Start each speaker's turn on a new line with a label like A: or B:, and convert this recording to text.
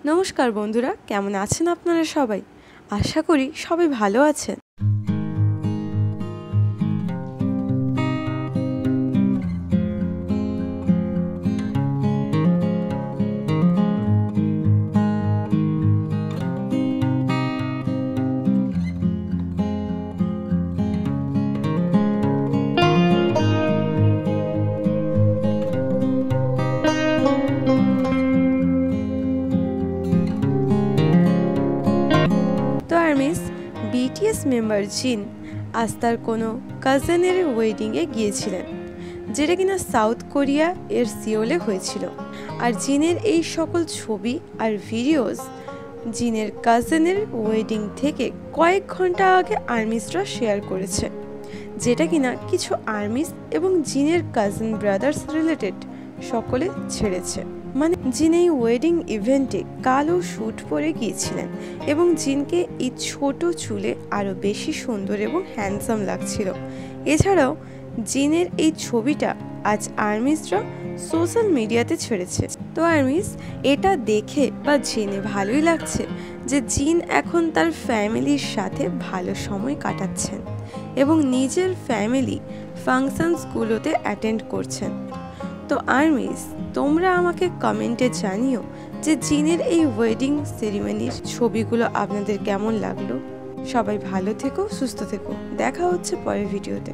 A: নমস্কার বন্ধুরা, কেমন আছেন আপনারা সবাই? আশা করি সবাই ভালো আছেন। তো আর্মিস বিটিএস মেম্বার জিন আজ তার কোনো কাজিনের ওয়েডিংয়ে গিয়েছিলেন, যেটা কিনা সাউথ কোরিয়া এর সিওলে হয়েছিল। আর জিনের এই সকল ছবি আর ভিডিওস জিনের কাজিনের ওয়েডিং থেকে কয়েক ঘন্টা আগে আর্মিসরা শেয়ার করেছে, যেটা কিনা কিছু আর্মিস এবং জিনের কাজিন ব্রাদার্স রিলেটেড সকলে ছেড়েছে। মানে জিন এই ওয়েডিং ইভেন্টে কালো স্যুট পরে গিয়েছিলেন এবং জিনকে এই ছোট চুলে আরও বেশি সুন্দর এবং হ্যান্ডসাম লাগছিল। এছাড়াও জিনের এই ছবিটা আজ আর্মিসরা সোশ্যাল মিডিয়াতে ছেড়েছে। তো আর্মিস এটা দেখে বা জেনে ভালোই লাগছে যে জিন এখন তার ফ্যামিলির সাথে ভালো সময় কাটাচ্ছেন এবং নিজের ফ্যামিলি ফাংশনসগুলোতে অ্যাটেন্ড করছেন। তো আর্মিস, তোমরা আমাকে কমেন্টে জানিও যে জিনের এই ওয়েডিং সেরিমনির ছবিগুলো আপনাদের কেমন লাগলো। সবাই ভালো থেকো, সুস্থ থেকো। দেখা হচ্ছে পরের ভিডিওতে।